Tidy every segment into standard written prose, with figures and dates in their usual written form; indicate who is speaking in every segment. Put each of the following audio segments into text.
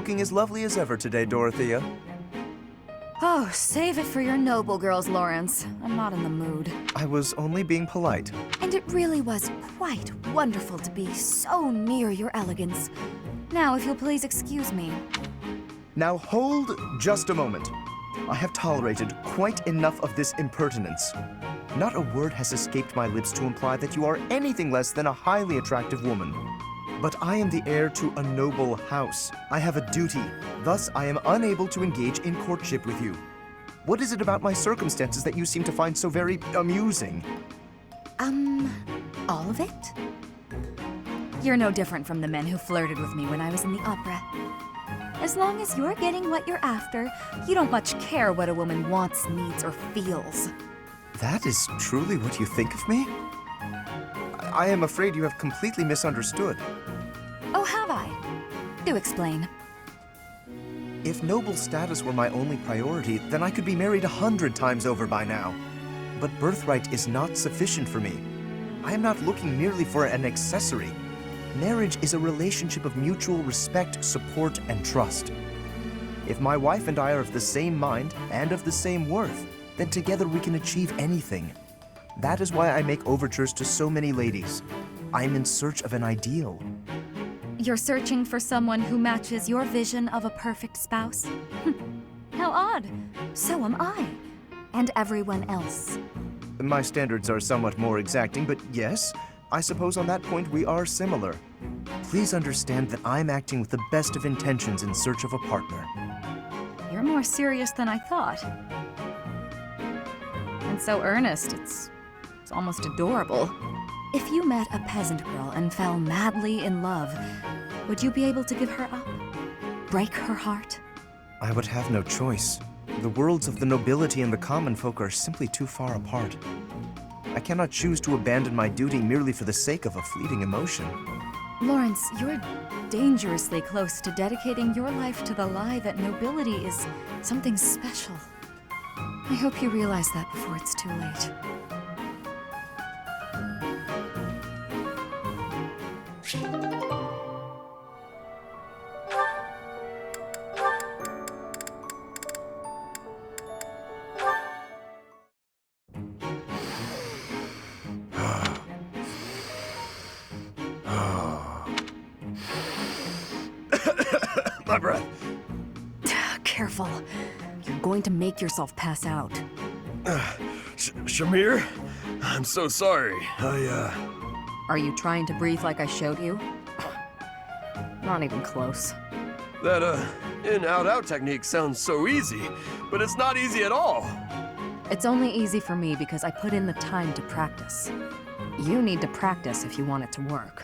Speaker 1: looking as lovely as ever today, Dorothea.
Speaker 2: Oh, save it for your noble girls, Lawrence. I'm not in the mood.
Speaker 1: I was only being polite.
Speaker 2: And it really was quite wonderful to be so near your elegance. Now, if you'll please excuse me.
Speaker 1: Now hold just a moment. I have tolerated quite enough of this impertinence. Not a word has escaped my lips to imply that you are anything less than a highly attractive woman. But I am the heir to a noble house. I have a duty. Thus, I am unable to engage in courtship with you. What is it about my circumstances that you seem to find so very amusing?
Speaker 2: All of it? You're no different from the men who flirted with me when I was in the opera. As long as you're getting what you're after, you don't much care what a woman wants, needs, or feels.
Speaker 1: That is truly what you think of me? I am afraid you have completely misunderstood.
Speaker 2: Oh, have I? Do explain.
Speaker 1: If noble status were my only priority, then I could be married 100 times over by now. But birthright is not sufficient for me. I am not looking merely for an accessory. Marriage is a relationship of mutual respect, support, and trust. If my wife and I are of the same mind and of the same worth, then together we can achieve anything. That is why I make overtures to so many ladies. I am in search of an ideal.
Speaker 2: You're searching for someone who matches your vision of a perfect spouse? How odd. So am I. And everyone else.
Speaker 1: My standards are somewhat more exacting, but yes, I suppose on that point we are similar. Please understand that I'm acting with the best of intentions in search of a partner.
Speaker 2: You're more serious than I thought. And so earnest, it's almost adorable. If you met a peasant girl and fell madly in love, would you be able to give her up? Break her heart?
Speaker 1: I would have no choice. The worlds of the nobility and the common folk are simply too far apart. I cannot choose to abandon my duty merely for the sake of a fleeting emotion.
Speaker 2: Lawrence, you're dangerously close to dedicating your life to the lie that nobility is something special. I hope you realize that before it's too late.
Speaker 1: My breath.
Speaker 2: Careful. You're going to make yourself pass out.
Speaker 3: Shamir? I'm so sorry.
Speaker 2: Are you trying to breathe like I showed you? Not even close.
Speaker 3: That, in-out-out technique sounds so easy, but it's not easy at all.
Speaker 2: It's only easy for me because I put in the time to practice. You need to practice if you want it to work.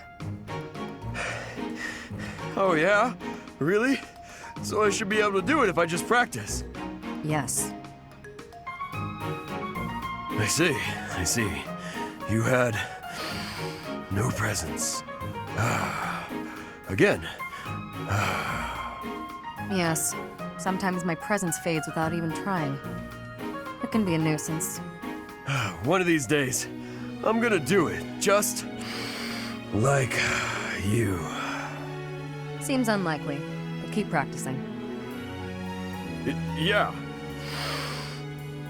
Speaker 3: Oh yeah? Really? So I should be able to do it if I just practice?
Speaker 2: Yes.
Speaker 3: I see. You had no presence. Again.
Speaker 2: Yes. Sometimes my presence fades without even trying. It can be a nuisance.
Speaker 3: One of these days, I'm gonna do it, just like you.
Speaker 2: Seems unlikely, but keep practicing.
Speaker 3: Yeah.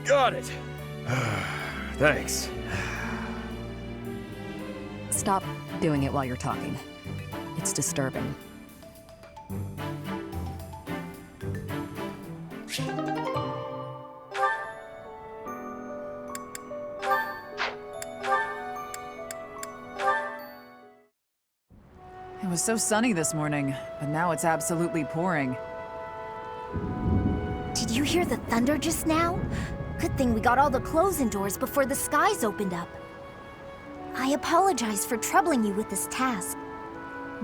Speaker 3: Got it. Thanks.
Speaker 2: Stop doing it while you're talking. It's disturbing.
Speaker 4: It was so sunny this morning, but now it's absolutely pouring.
Speaker 5: Did you hear the thunder just now? Good thing we got all the clothes indoors before the skies opened up. I apologize for troubling you with this task.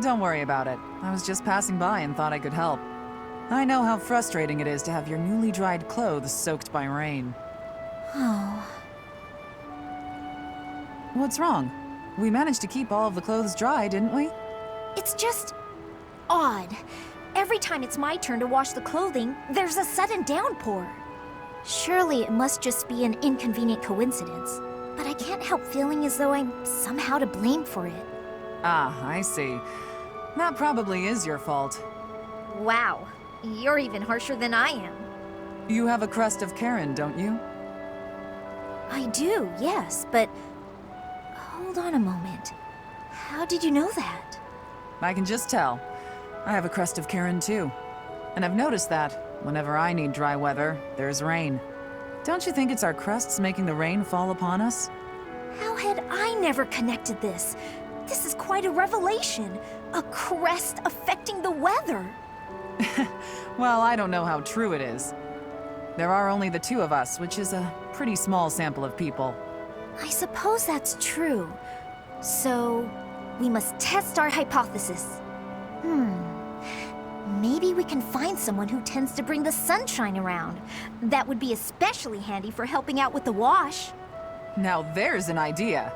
Speaker 4: Don't worry about it. I was just passing by and thought I could help. I know how frustrating it is to have your newly dried clothes soaked by rain.
Speaker 5: Oh.
Speaker 4: What's wrong? We managed to keep all of the clothes dry, didn't we?
Speaker 5: It's just odd. Every time it's my turn to wash the clothing, there's a sudden downpour. Surely it must just be an inconvenient coincidence. But I can't help feeling as though I'm somehow to blame for it.
Speaker 4: Ah, I see. That probably is your fault.
Speaker 5: Wow, you're even harsher than I am.
Speaker 4: You have a crest of Karen, don't you?
Speaker 5: I do, yes, but hold on a moment. How did you know that?
Speaker 4: I can just tell. I have a crest of Karen too. And I've noticed that whenever I need dry weather, there's rain. Don't you think it's our crests making the rain fall upon us?
Speaker 5: How had I never connected this? This is quite a revelation. A crest affecting the weather.
Speaker 4: Well, I don't know how true it is. There are only the two of us, which is a pretty small sample of people.
Speaker 5: I suppose that's true. So, we must test our hypothesis. Maybe we can find someone who tends to bring the sunshine around. That would be especially handy for helping out with the wash.
Speaker 4: Now there's an idea.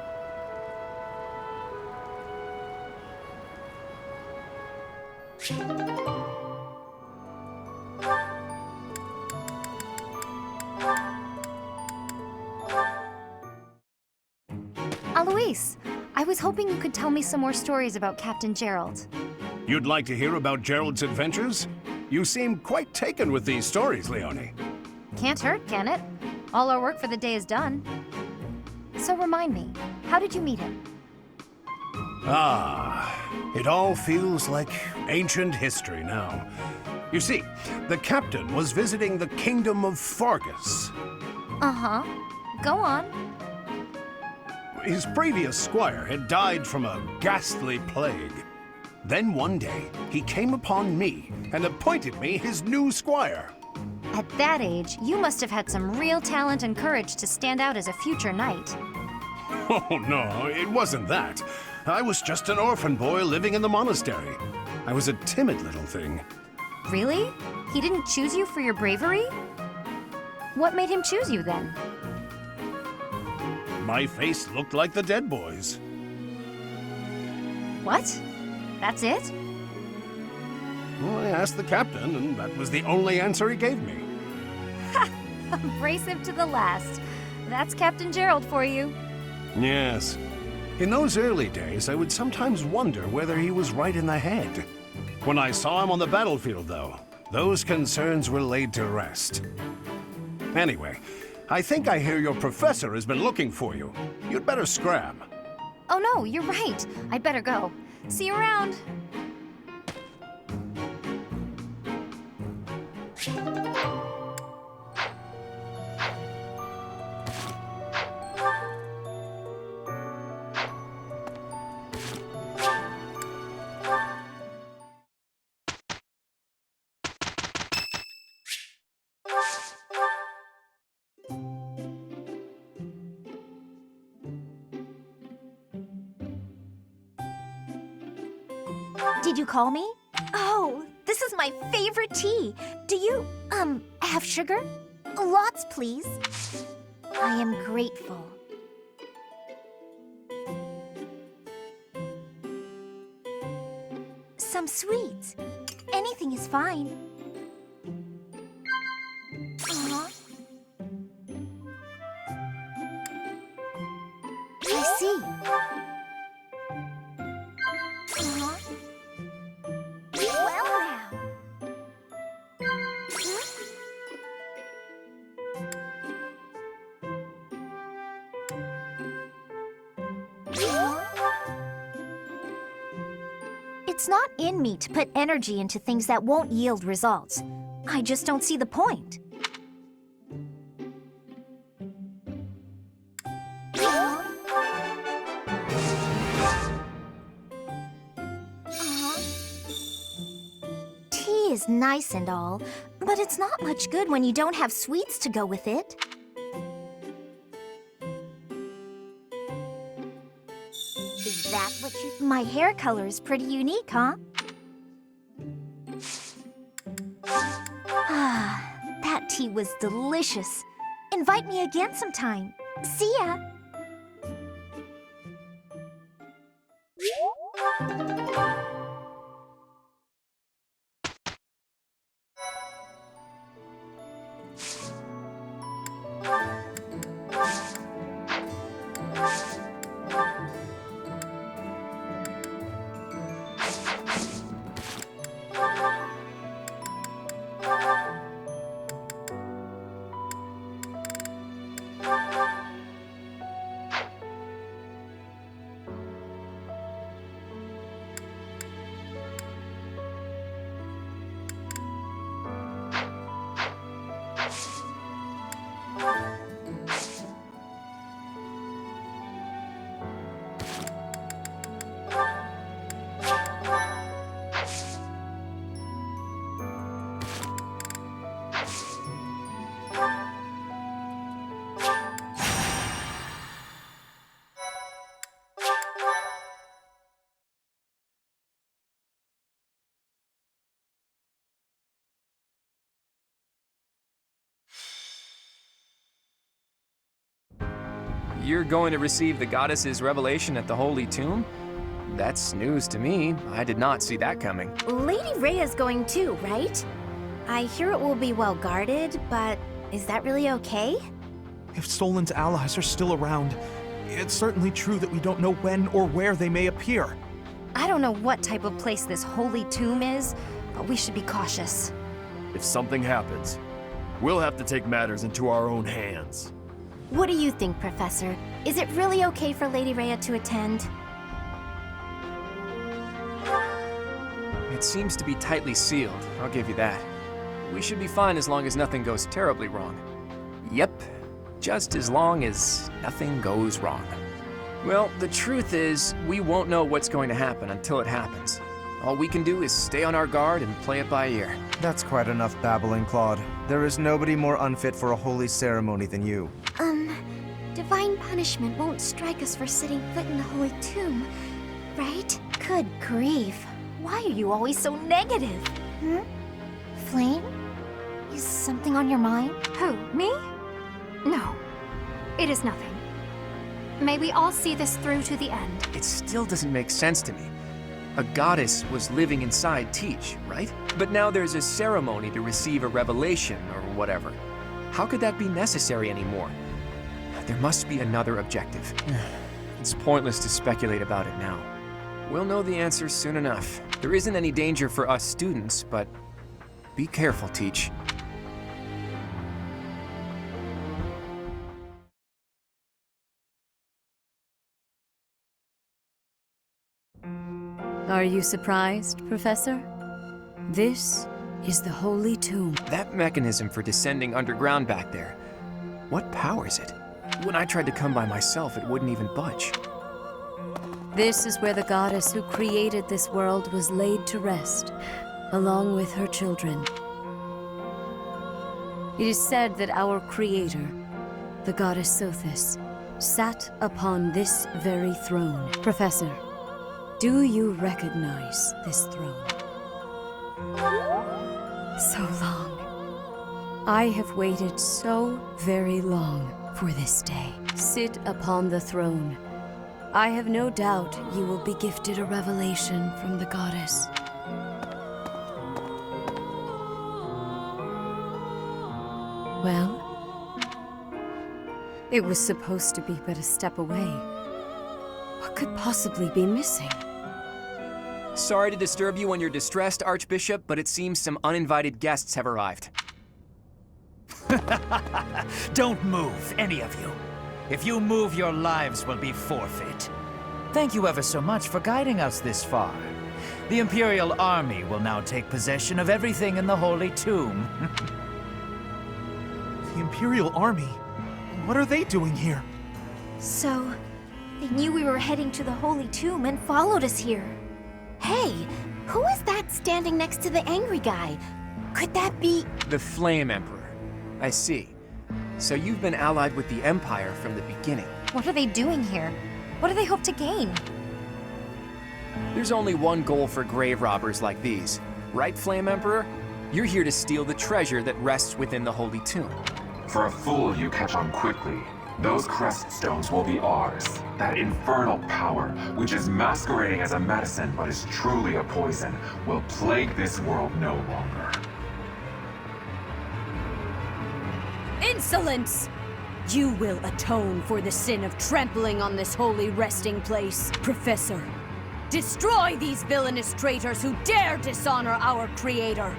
Speaker 2: Alois, I was hoping you could tell me some more stories about Captain Gerald.
Speaker 6: You'd like to hear about Gerald's adventures? You seem quite taken with these stories, Leonie.
Speaker 2: Can't hurt, can it? All our work for the day is done. So remind me, how did you meet him?
Speaker 6: It all feels like ancient history now. You see, the captain was visiting the kingdom of Fargus.
Speaker 2: Uh-huh. Go on.
Speaker 6: His previous squire had died from a ghastly plague. Then one day, he came upon me and appointed me his new squire.
Speaker 2: At that age, you must have had some real talent and courage to stand out as a future knight.
Speaker 6: Oh, no, it wasn't that. I was just an orphan boy living in the monastery. I was a timid little thing.
Speaker 2: Really? He didn't choose you for your bravery? What made him choose you then?
Speaker 6: My face looked like the dead boys.
Speaker 2: What? That's it?
Speaker 6: Well, I asked the captain, and that was the only answer he gave me.
Speaker 2: Abrasive to the last. That's Captain Gerald for you.
Speaker 6: Yes. In those early days, I would sometimes wonder whether he was right in the head. When I saw him on the battlefield, though, those concerns were laid to rest. Anyway, I think I hear your professor has been looking for you. You'd better scrap.
Speaker 2: Oh no, you're right. I'd better go. See you around.
Speaker 5: Did you call me? Oh, this is my favorite tea. Do you, have sugar? Lots, please. I am grateful. Some sweets. Anything is fine. Uh-huh. I see. It's not in me to put energy into things that won't yield results. I just don't see the point. Tea is nice and all, but it's not much good when you don't have sweets to go with it. Is that what you... My hair color is pretty unique, huh? Ah, that tea was delicious. Invite me again sometime. See ya!
Speaker 7: You're going to receive the goddess's revelation at the Holy Tomb? That's news to me. I did not see that coming.
Speaker 5: Lady Rhea's going too, right? I hear it will be well guarded, but is that really okay?
Speaker 8: If Solon's allies are still around, it's certainly true that we don't know when or where they may appear.
Speaker 2: I don't know what type of place this holy tomb is, but we should be cautious.
Speaker 3: If something happens, we'll have to take matters into our own hands.
Speaker 5: What do you think, Professor? Is it really okay for Lady Rhea to attend?
Speaker 7: It seems to be tightly sealed, I'll give you that. We should be fine as long as nothing goes terribly wrong. Yep, just as long as nothing goes wrong. Well, the truth is, we won't know what's going to happen until it happens. All we can do is stay on our guard and play it by ear.
Speaker 1: That's quite enough babbling, Claude. There is nobody more unfit for a holy ceremony than you.
Speaker 5: Divine punishment won't strike us for setting foot in the Holy Tomb, right? Good grief. Why are you always so negative? Flame? Is something on your mind?
Speaker 9: Who, me? No. It is nothing. May we all see this through to the end.
Speaker 7: It still doesn't make sense to me. A goddess was living inside Teach, right? But now there's a ceremony to receive a revelation or whatever. How could that be necessary anymore? There must be another objective. It's pointless to speculate about it now. We'll know the answers soon enough. There isn't any danger for us students, but be careful, Teach.
Speaker 10: Are you surprised, Professor? This is the Holy Tomb.
Speaker 7: That mechanism for descending underground back there, what powers it? When I tried to come by myself, it wouldn't even budge.
Speaker 10: This is where the goddess who created this world was laid to rest, along with her children. It is said that our creator, the goddess Sothis, sat upon this very throne. Professor, do you recognize this throne? So long. I have waited so very long for this day. Sit upon the throne. I have no doubt you will be gifted a revelation from the goddess. Well, it was supposed to be but a step away. What could possibly be missing?
Speaker 7: Sorry to disturb you when you're distressed, Archbishop, but it seems some uninvited guests have arrived.
Speaker 11: Don't move, any of you. If you move, your lives will be forfeit. Thank you ever so much for guiding us this far. The Imperial Army will now take possession of everything in the Holy Tomb.
Speaker 8: The Imperial Army? What are they doing here?
Speaker 5: So, they knew we were heading to the Holy Tomb and followed us here. Hey, who is that standing next to the angry guy? Could that be...
Speaker 7: The Flame Emperor. I see. So you've been allied with the Empire from the beginning.
Speaker 2: What are they doing here? What do they hope to gain?
Speaker 7: There's only one goal for grave robbers like these. Right, Flame Emperor? You're here to steal the treasure that rests within the Holy Tomb.
Speaker 12: For a fool, you catch on quickly. Those crest stones will be ours. That infernal power, which is masquerading as a medicine but is truly a poison, will plague this world no longer.
Speaker 10: Insolence! You will atone for the sin of trampling on this holy resting place, Professor. Destroy these villainous traitors who dare dishonor our Creator.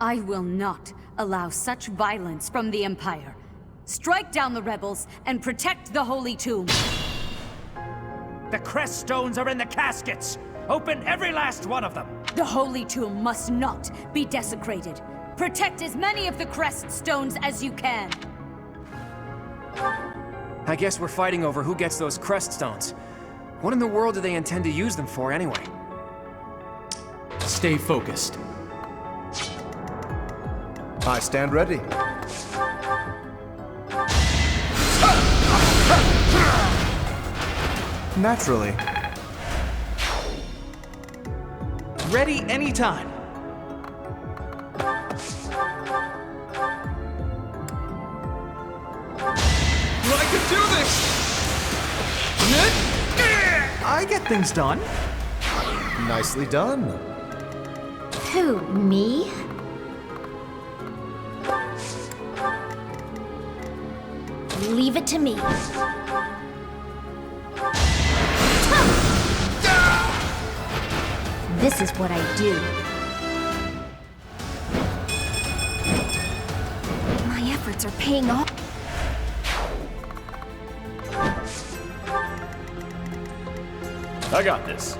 Speaker 10: I will not allow such violence from the Empire. Strike down the rebels and protect the Holy Tomb.
Speaker 11: The crest stones are in the caskets! Open every last one of them!
Speaker 10: The Holy Tomb must not be desecrated. Protect as many of the crest stones as you can.
Speaker 7: I guess we're fighting over who gets those crest stones. What in the world do they intend to use them for anyway?
Speaker 8: Stay focused.
Speaker 1: I stand ready. Naturally.
Speaker 8: Ready anytime. I can do this! I get things done.
Speaker 1: Nicely done.
Speaker 5: Who, me? Leave it to me. This is what I do. My efforts are paying off.
Speaker 3: I got this.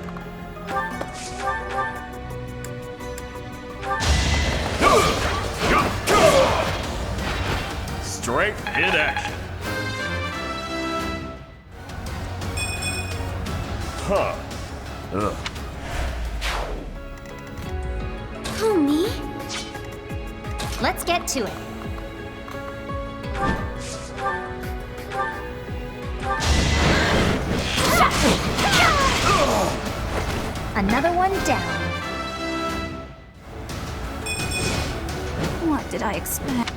Speaker 3: Strength in action. Huh. Ugh.
Speaker 5: Who, me? Let's get to it. Another one down.
Speaker 2: What did I expect?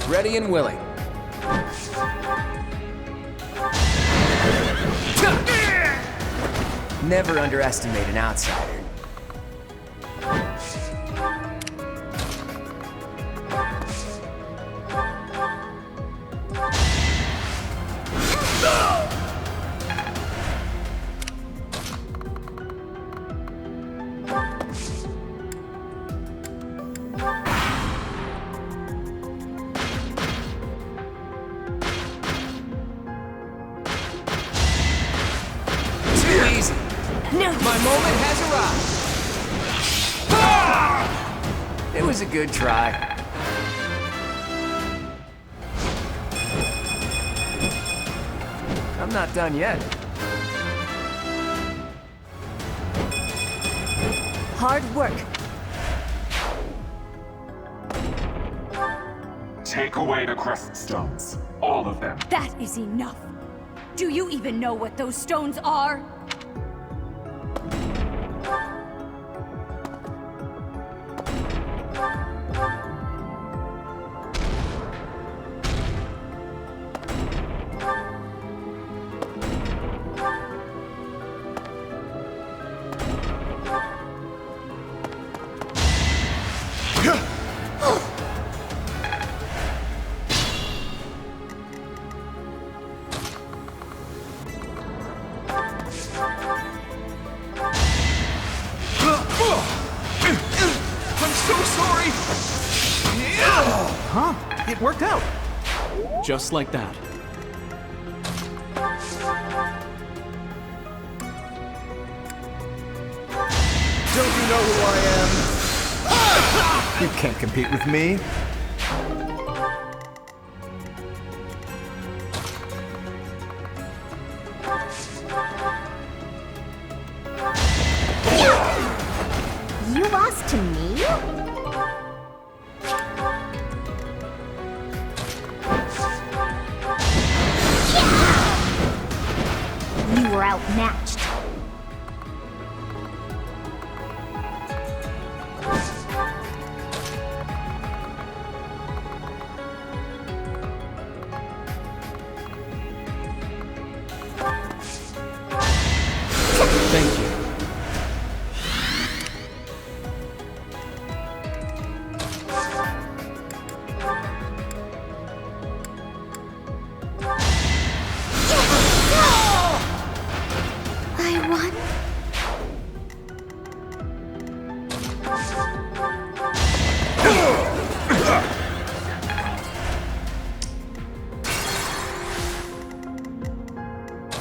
Speaker 7: Ready and willing. Never underestimate an outsider. My moment has arrived. It was a good try. I'm not done yet.
Speaker 10: Hard work.
Speaker 12: Take away the crest stones. All of them.
Speaker 10: That is enough. Do you even know what those stones are?
Speaker 8: It worked out. Just like that.
Speaker 1: Don't you know who I am? You can't compete with me.
Speaker 5: You lost to me? You were outmatched.
Speaker 7: Thank you.
Speaker 5: I won?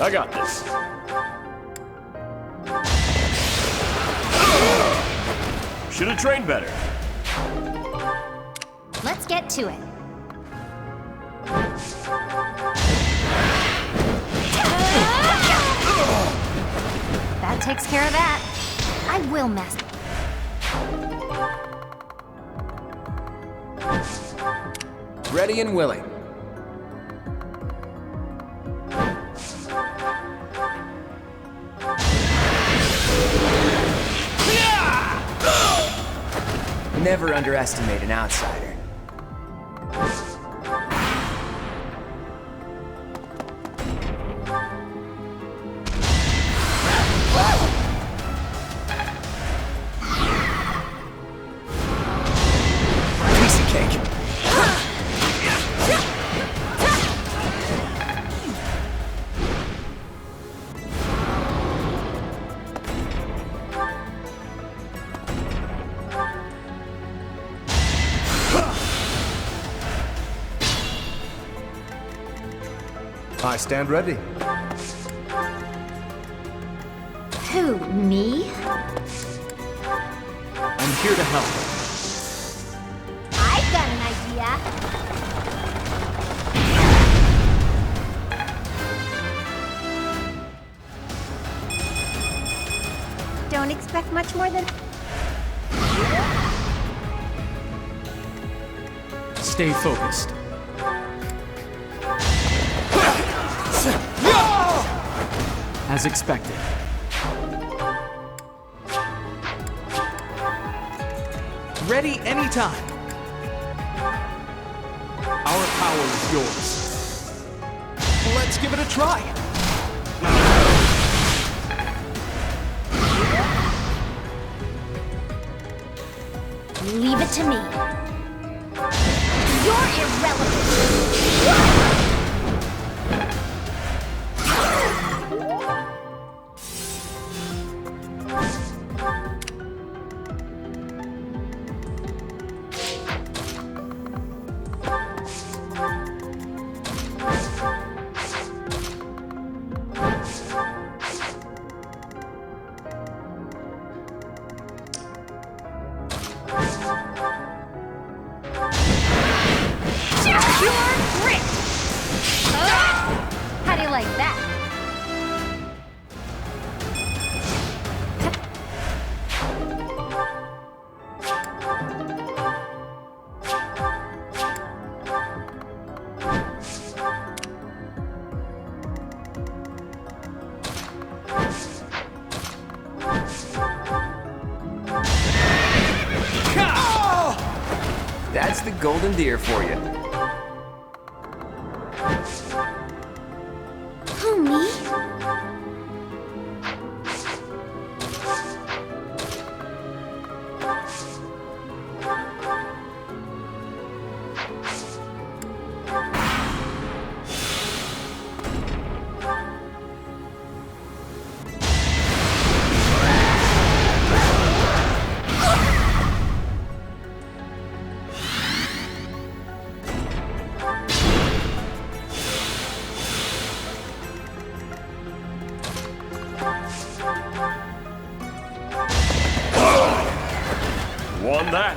Speaker 3: I got this. Should have trained better.
Speaker 5: Let's get to it. That takes care of that. I will master.
Speaker 7: Ready and willing. Never underestimate an outsider. Piece of cake.
Speaker 1: I stand ready.
Speaker 5: Who, me?
Speaker 7: I'm here to help.
Speaker 5: I've got an idea. Don't expect much more than...
Speaker 7: Stay focused. As expected. Ready anytime. Our power is yours. Let's give it a try.
Speaker 5: Leave it to me. You're irrelevant. Pure grit! How do you like that?
Speaker 7: That's the golden deer for you.
Speaker 5: Who, me?
Speaker 3: Won that.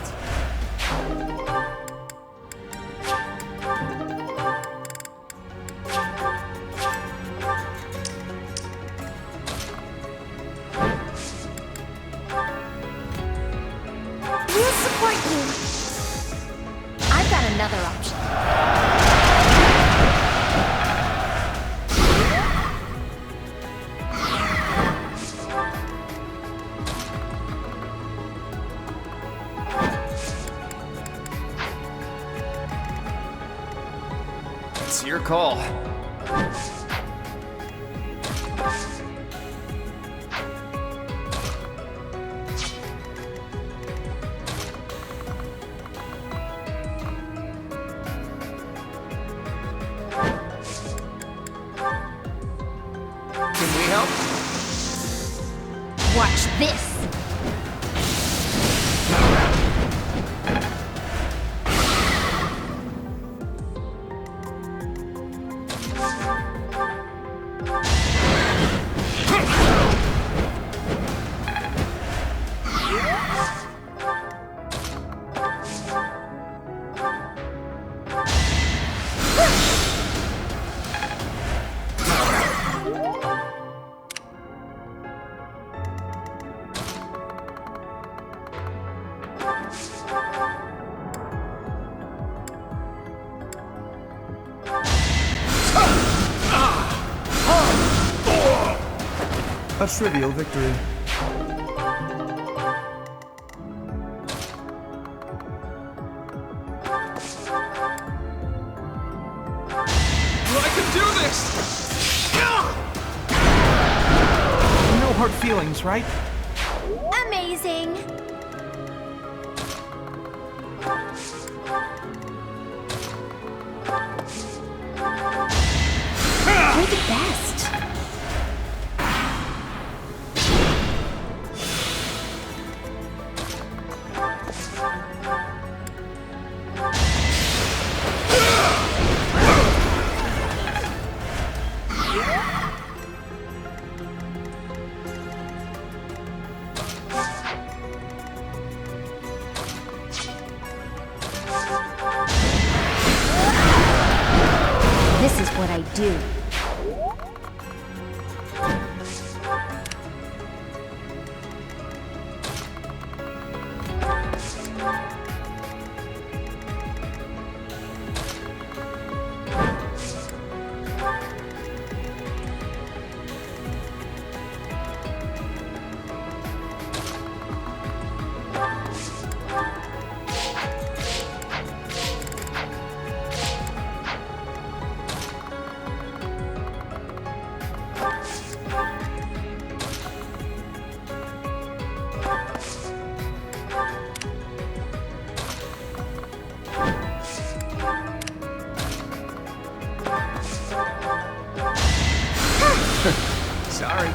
Speaker 7: It's your call. Can we help?
Speaker 5: Watch this!
Speaker 1: A trivial victory.
Speaker 7: I can do this!
Speaker 8: No hard feelings, right?
Speaker 5: Amazing! You're the best. This is what I do.
Speaker 7: Sorry.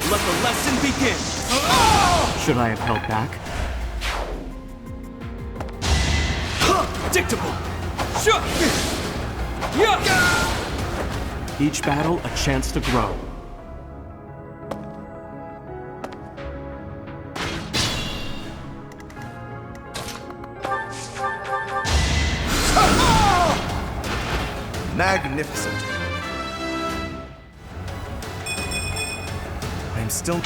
Speaker 3: Let the lesson begin.
Speaker 8: Should I have held back?
Speaker 3: Predictable.
Speaker 8: Each battle a chance to grow.
Speaker 1: Magnificent. I'm still...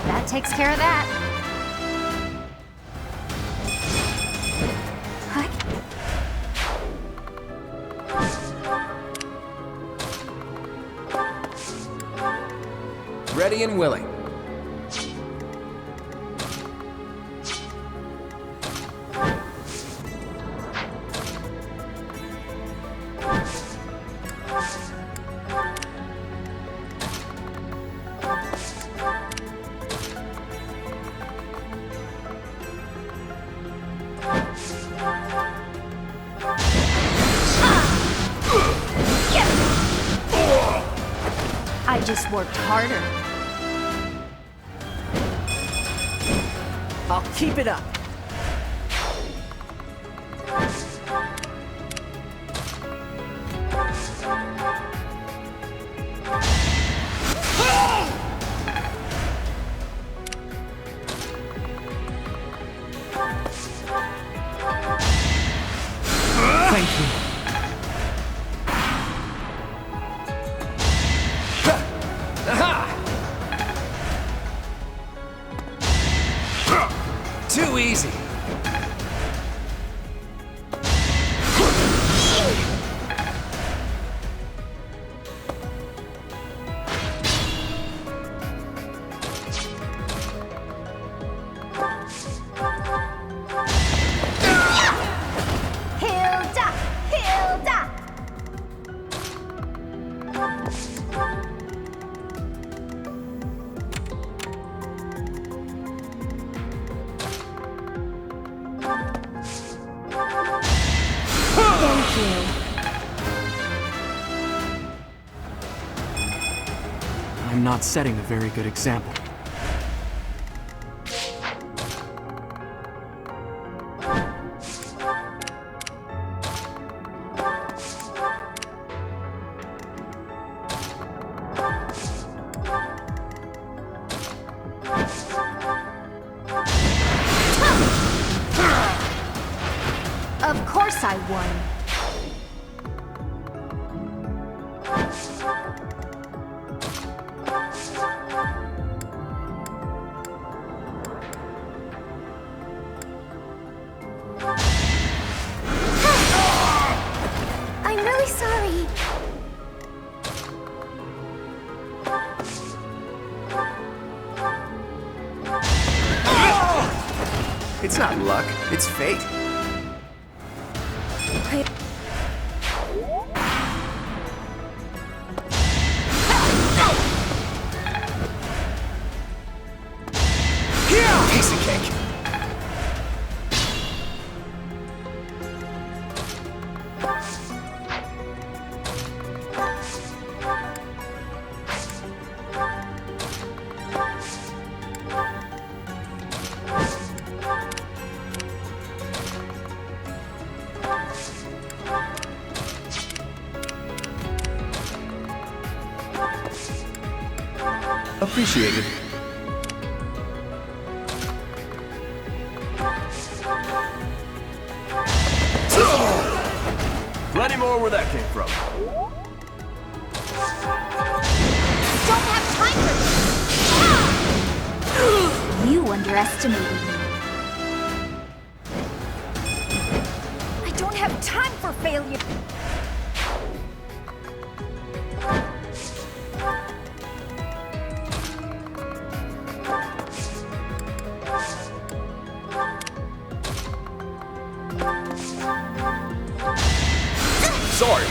Speaker 5: That takes care of that.
Speaker 7: Ready and willing.
Speaker 5: I just worked harder.
Speaker 4: I'll keep it up.
Speaker 8: Thank you.
Speaker 10: you.
Speaker 7: I'm not setting a very good example.
Speaker 5: Of course I won. I'm really sorry.
Speaker 1: It's not luck, it's fate. Piece of cake. Appreciated.
Speaker 3: Plenty more where that came from.
Speaker 5: Don't have time for this. You underestimated me. I don't have time for failure.
Speaker 3: Sorry.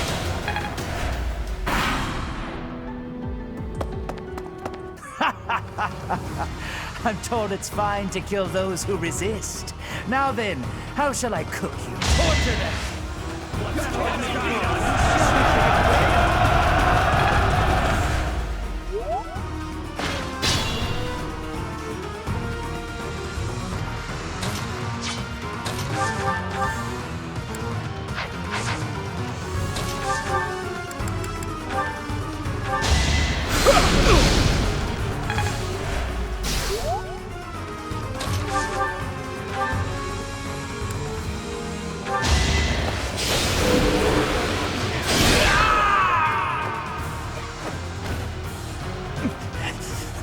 Speaker 11: I'm told it's fine to kill those who resist. Now then, how shall I cook you? Torture them!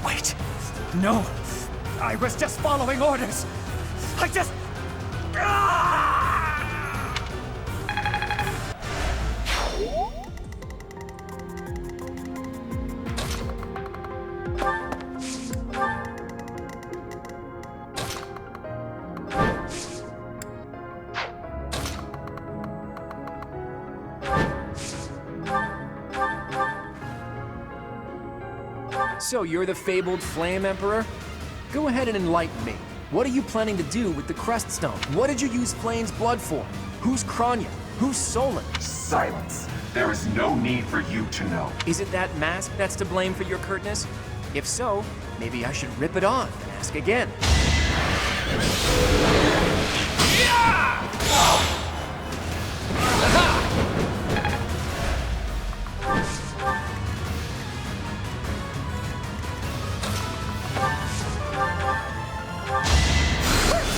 Speaker 11: Wait, no, I was just following orders. I just...
Speaker 7: So you're the fabled Flame Emperor? Go ahead and enlighten me. What are you planning to do with the Creststone? What did you use Flame's blood for? Who's Kranya? Who's Solon?
Speaker 12: Silence. There is no need for you to know.
Speaker 7: Is it that mask that's to blame for your curtness? If so, maybe I should rip it off and ask again.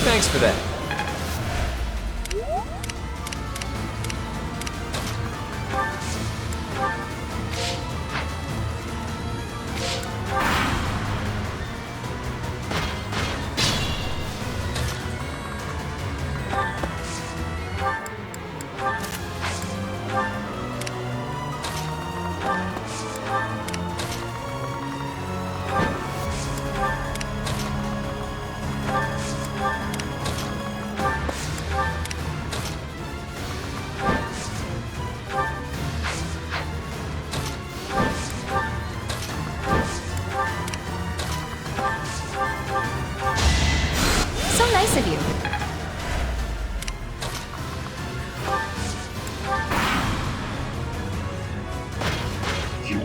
Speaker 7: Thanks for that.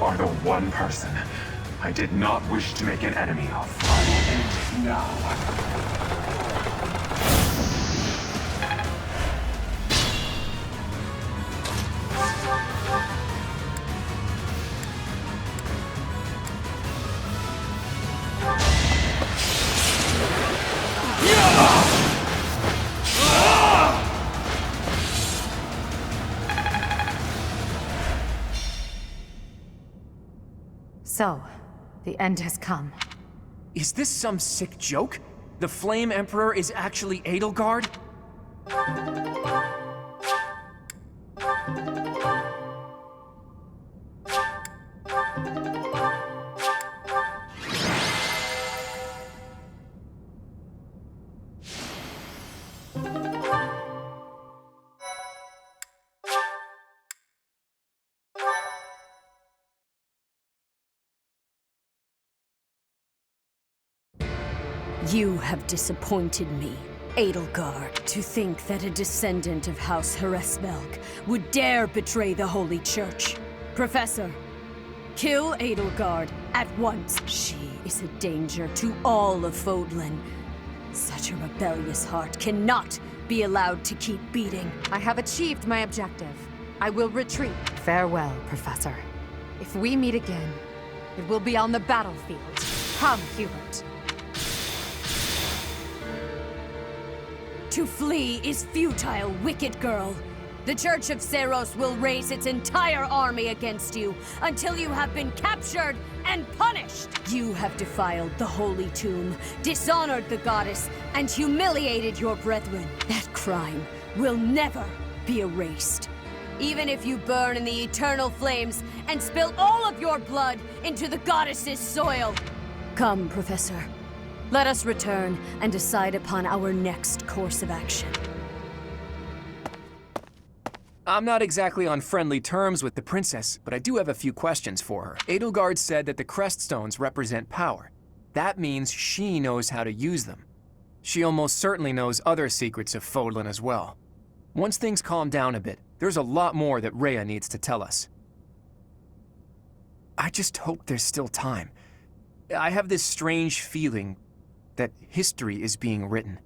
Speaker 12: You are the one person I did not wish to make an enemy of. I will end it now.
Speaker 2: So, the end has come.
Speaker 7: Is this some sick joke? The Flame Emperor is actually Edelgard?
Speaker 10: You have disappointed me, Edelgard. To think that a descendant of House Hresvelg would dare betray the Holy Church. Professor, kill Edelgard at once. She is a danger to all of Fodlan. Such a rebellious heart cannot be allowed to keep beating.
Speaker 2: I have achieved my objective. I will retreat. Farewell, Professor. If we meet again, it will be on the battlefield. Come, Hubert.
Speaker 10: To flee is futile, wicked girl. The Church of Seros will raise its entire army against you until you have been captured and punished. You have defiled the Holy Tomb, dishonored the goddess, and humiliated your brethren. That crime will never be erased. Even if you burn in the eternal flames and spill all of your blood into the goddess's soil. Come, Professor. Let us return and decide upon our next course of action.
Speaker 7: I'm not exactly on friendly terms with the princess, but I do have a few questions for her. Edelgard said that the Creststones represent power. That means she knows how to use them. She almost certainly knows other secrets of Fodlan as well. Once things calm down a bit, there's a lot more that Rhea needs to tell us. I just hope there's still time. I have this strange feeling that history is being written,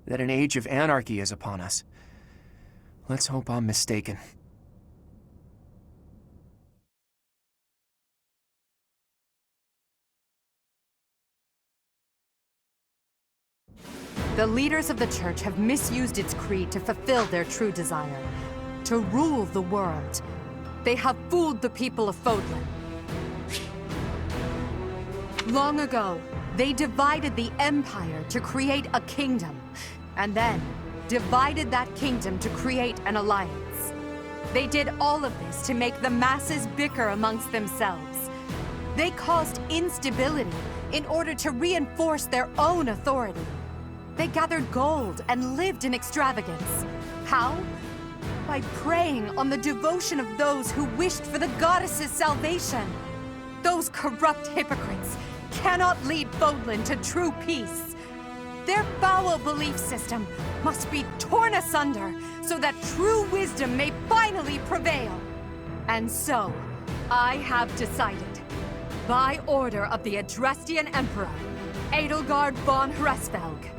Speaker 7: that an age of anarchy is upon us. Let's hope I'm mistaken.
Speaker 2: The leaders of the Church have misused its creed to fulfill their true desire, to rule the world. They have fooled the people of Fodlan. Long ago, they divided the Empire to create a kingdom, and then divided that kingdom to create an alliance. They did all of this to make the masses bicker amongst themselves. They caused instability in order to reinforce their own authority. They gathered gold and lived in extravagance. How? By preying on the devotion of those who wished for the goddess's salvation. Those corrupt hypocrites cannot lead Fodlan to true peace. Their foul belief system must be torn asunder so that true wisdom may finally prevail. And so, I have decided, by order of the Adrestian Emperor, Edelgard von Hresvelg,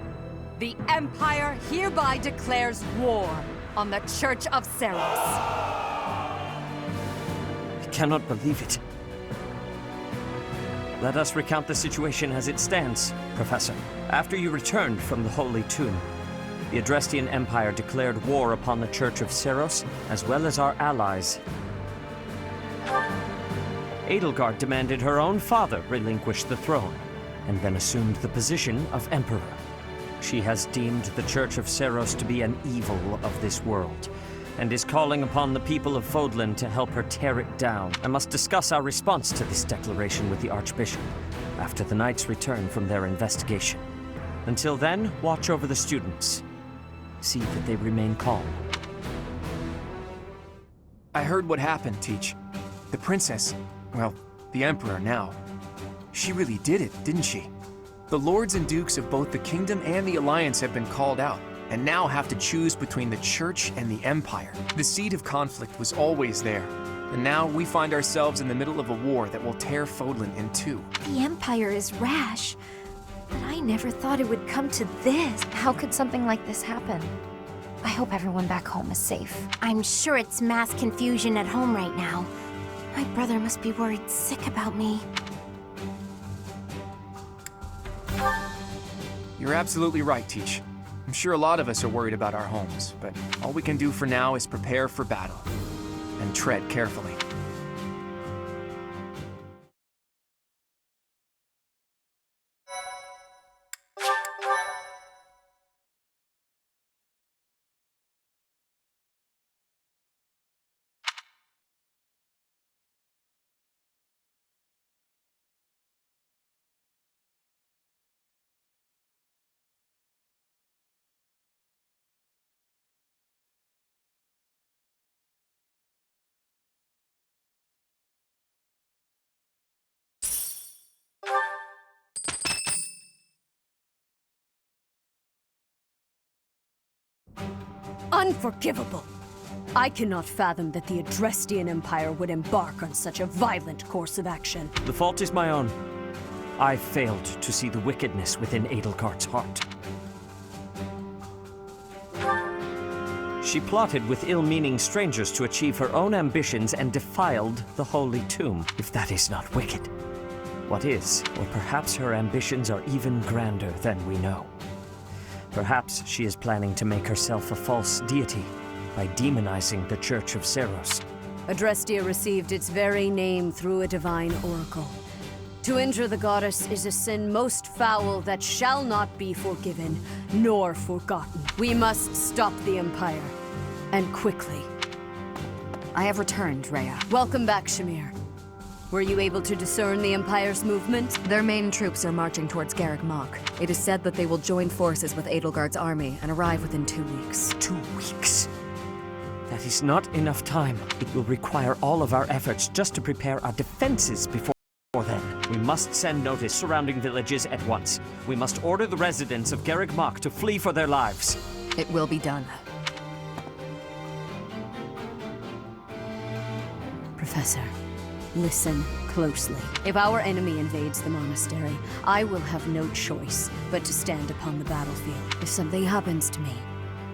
Speaker 2: the Empire hereby declares war on the Church of Seros.
Speaker 13: I cannot believe it. Let us recount the situation as it stands, Professor. After you returned from the Holy Tomb, the Adrestian Empire declared war upon the Church of Seros, as well as our allies. Edelgard demanded her own father relinquish the throne, and then assumed the position of Emperor. She has deemed the Church of Seros to be an evil of this world, and is calling upon the people of Fodlan to help her tear it down. I must discuss our response to this declaration with the Archbishop, after the Knights return from their investigation. Until then, watch over the students. See that they remain calm.
Speaker 7: I heard what happened, Teach. The princess, well, the Emperor now, she really did it, didn't she? The lords and dukes of both the kingdom and the alliance have been called out, and now have to choose between the Church and the Empire. The seed of conflict was always there, And now we find ourselves in the middle of a war that will tear Fodlan in two.
Speaker 5: The Empire is rash, but I never thought it would come to this.
Speaker 2: How could something like this happen? I hope everyone back home is safe.
Speaker 5: I'm sure it's mass confusion at home right now. My brother must be worried sick about me.
Speaker 7: You're absolutely right, Teach. I'm sure a lot of us are worried about our homes, but all we can do for now is prepare for battle. And tread carefully.
Speaker 10: Unforgivable! I cannot fathom that the Adrestian Empire would embark on such a violent course of action.
Speaker 13: The fault is my own. I failed to see the wickedness within Edelgart's heart. She plotted with ill-meaning strangers to achieve her own ambitions and defiled the Holy Tomb. If that is not wicked, what is? Or perhaps her ambitions are even grander than we know. Perhaps she is planning to make herself a false deity by demonizing the Church of Seros.
Speaker 10: Adrestia received its very name through a divine oracle. To injure the goddess is a sin most foul that shall not be forgiven, nor forgotten. We must stop the Empire, and quickly.
Speaker 2: I have returned, Rhea.
Speaker 10: Welcome back, Shamir. Were you able to discern the Empire's movement?
Speaker 2: Their main troops are marching towards Garreg Mach. It is said that they will join forces with Edelgard's army and arrive within 2 weeks.
Speaker 13: 2 weeks? That is not enough time. It will require all of our efforts just to prepare our defenses before then. We must send notice surrounding villages at once. We must order the residents of Garreg Mach to flee for their lives.
Speaker 2: It will be done.
Speaker 10: Professor, listen closely. If our enemy invades the monastery, I will have no choice but to stand upon the battlefield. If something happens to me,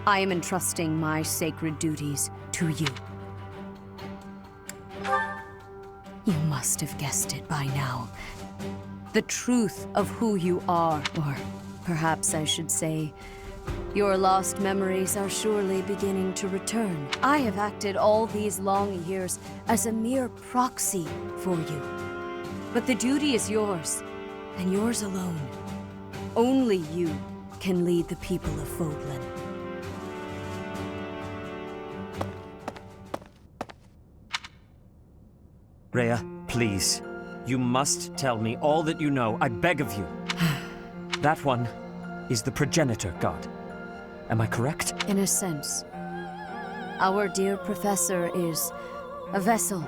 Speaker 10: I am entrusting my sacred duties to you. You must have guessed it by now. The truth of who you are, or perhaps I should say, your lost memories are surely beginning to return. I have acted all these long years as a mere proxy for you. But the duty is yours, and yours alone. Only you can lead the people of Fodlan.
Speaker 13: Rhea, please. You must tell me all that you know. I beg of you. That one is the progenitor god. Am I correct?
Speaker 10: In a sense. Our dear professor is a vessel.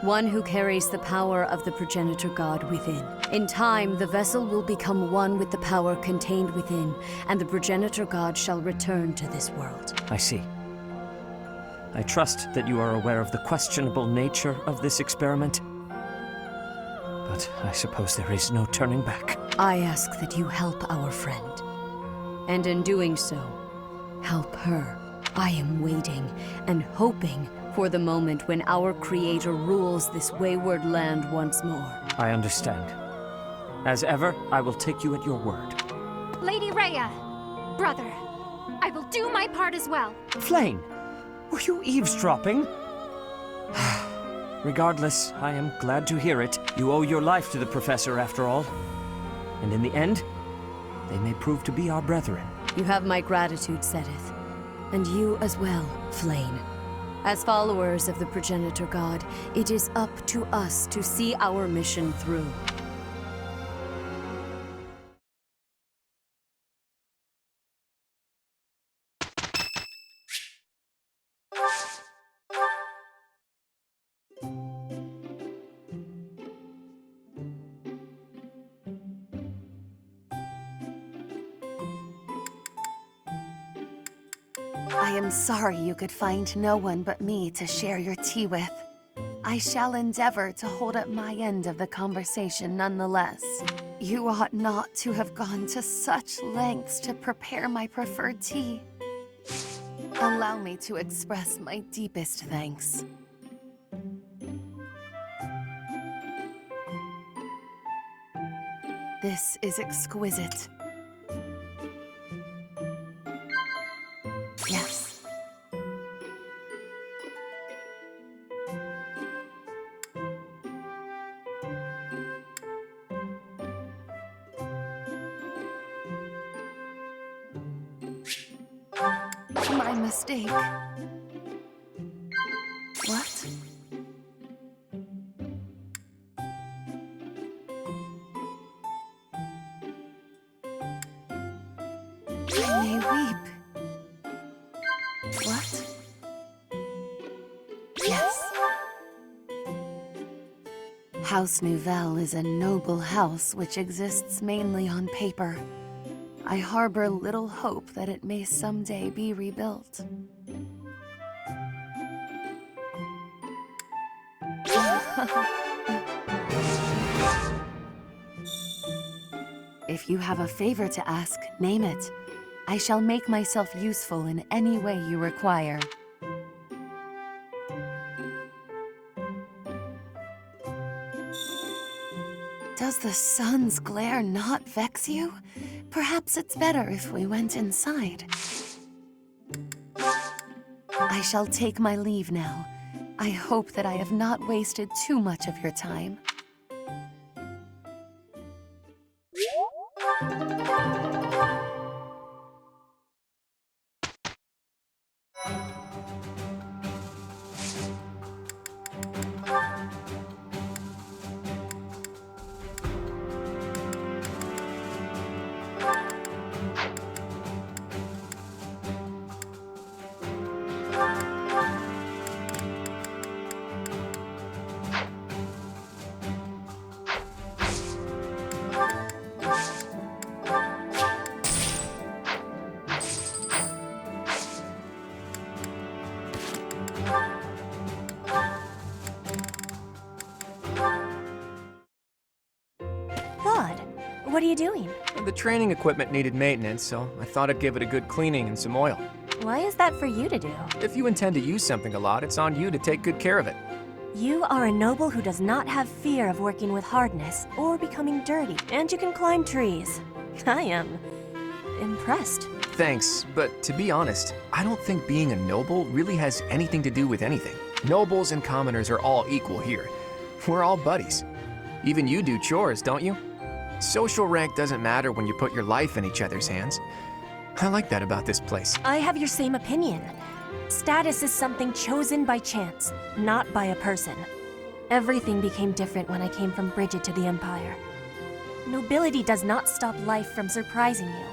Speaker 10: One who carries the power of the progenitor god within. In time, the vessel will become one with the power contained within, and the progenitor god shall return to this world.
Speaker 13: I see. I trust that you are aware of the questionable nature of this experiment. But I suppose there is no turning back.
Speaker 10: I ask that you help our friend. And in doing so, help her. I am waiting and hoping for the moment when our Creator rules this wayward land once more.
Speaker 13: I understand. As ever, I will take you at your word.
Speaker 9: Lady Rhea, brother, I will do my part as well.
Speaker 13: Flayn, were you eavesdropping? Regardless, I am glad to hear it. You owe your life to the Professor, after all. And in the end, they may prove to be our brethren.
Speaker 10: You have my gratitude, Sedith. And you as well, Flayn. As followers of the progenitor god, it is up to us to see our mission through.
Speaker 14: I am sorry you could find no one but me to share your tea with.
Speaker 10: I shall endeavor to hold up my end of the conversation nonetheless. You ought not to have gone to such lengths to prepare my preferred tea. Allow me to express my deepest thanks. This is exquisite. Yes. My mistake. What? I may weep. What? Yes. House Nouvelle is a noble house which exists mainly on paper. I harbor little hope that it may someday be rebuilt. If you have a favor to ask, name it. I shall make myself useful in any way you require. Does the sun's glare not vex you? Perhaps it's better if we went inside. I shall take my leave now. I hope that I have not wasted too much of your time.
Speaker 2: What are you doing?
Speaker 7: The training equipment needed maintenance, so I thought I'd give it a good cleaning and some oil.
Speaker 2: Why is that for you to do?
Speaker 7: If you intend to use something a lot, it's on you to take good care of it.
Speaker 14: You are a noble who does not have fear of working with hardness or becoming dirty, and you can climb trees. I am impressed.
Speaker 7: Thanks, but to be honest, I don't think being a noble really has anything to do with anything. Nobles and commoners are all equal here. We're all buddies. Even you do chores, don't you? Social rank doesn't matter when you put your life in each other's hands. I like that about this place.
Speaker 14: I have your same opinion. Status is something chosen by chance, not by a person. Everything became different when I came from Bridget to the Empire. Nobility does not stop life from surprising you.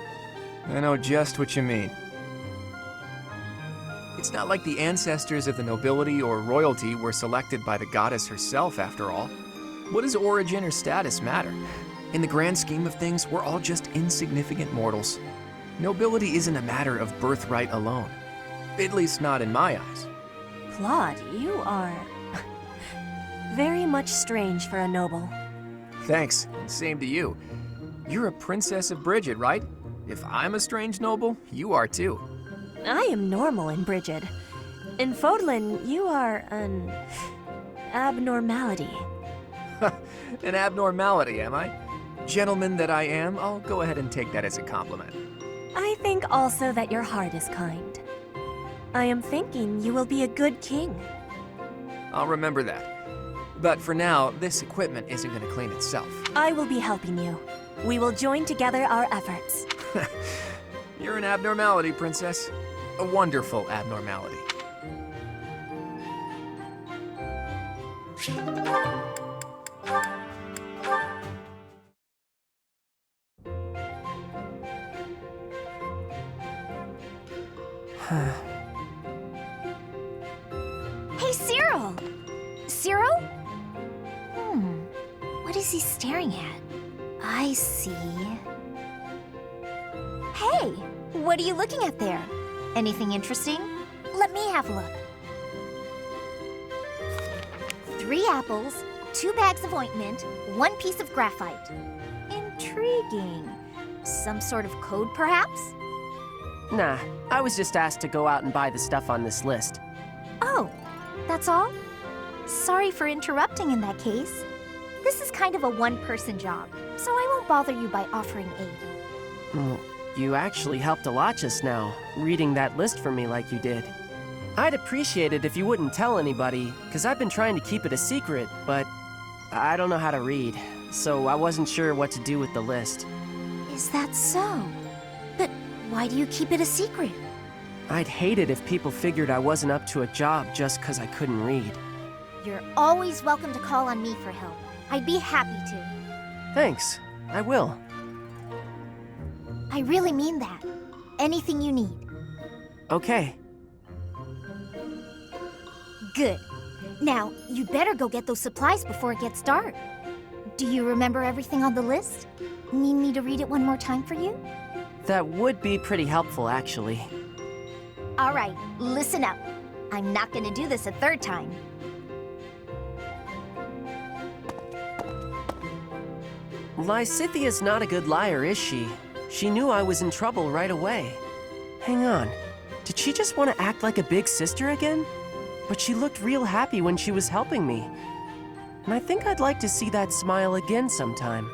Speaker 7: I know just what you mean. It's not like the ancestors of the nobility or royalty were selected by the goddess herself, after all. What does origin or status matter? In the grand scheme of things, we're all just insignificant mortals. Nobility isn't a matter of birthright alone. At least not in my eyes.
Speaker 14: Claude, you are very much strange for a noble.
Speaker 7: Thanks, same to you. You're a princess of Bridget, right? If I'm a strange noble, you are too.
Speaker 14: I am normal in Bridget. In Fodlan, you are an abnormality.
Speaker 7: An abnormality, am I? Gentleman that I am, I'll go ahead and take that as a compliment.
Speaker 14: I think also that your heart is kind. I am thinking you will be a good king.
Speaker 7: I'll remember that. But for now, this equipment isn't going to clean itself.
Speaker 14: I will be helping you. We will join together our efforts.
Speaker 7: You're an abnormality, princess. A wonderful abnormality.
Speaker 5: Hey, Cyril! Cyril? What is he staring at? I see. Hey! What are you looking at there? Anything interesting? Let me have a look. 3 apples, 2 bags of ointment, 1 piece of graphite. Intriguing. Some sort of code, perhaps?
Speaker 15: Nah, I was just asked to go out and buy the stuff on this list.
Speaker 5: Oh, that's all? Sorry for interrupting in that case. This is kind of a one-person job, so I won't bother you by offering aid.
Speaker 15: Well, you actually helped a lot just now, reading that list for me like you did. I'd appreciate it if you wouldn't tell anybody, because I've been trying to keep it a secret, but I don't know how to read, so I wasn't sure what to do with the list.
Speaker 5: Is that so? But why do you keep it a secret?
Speaker 15: I'd hate it if people figured I wasn't up to a job just because I couldn't read.
Speaker 5: You're always welcome to call on me for help. I'd be happy to.
Speaker 15: Thanks, I will.
Speaker 5: I really mean that. Anything you need.
Speaker 15: Okay.
Speaker 5: Good. Now, you better go get those supplies before it gets dark. Do you remember everything on the list? Need me to read it one more time for you?
Speaker 15: That would be pretty helpful, actually.
Speaker 5: All right, listen up. I'm not gonna do this a 3rd time.
Speaker 15: Lysithia's not a good liar, is she? She knew I was in trouble right away. Hang on. Did she just want to act like a big sister again? But she looked real happy when she was helping me. And I think I'd like to see that smile again sometime.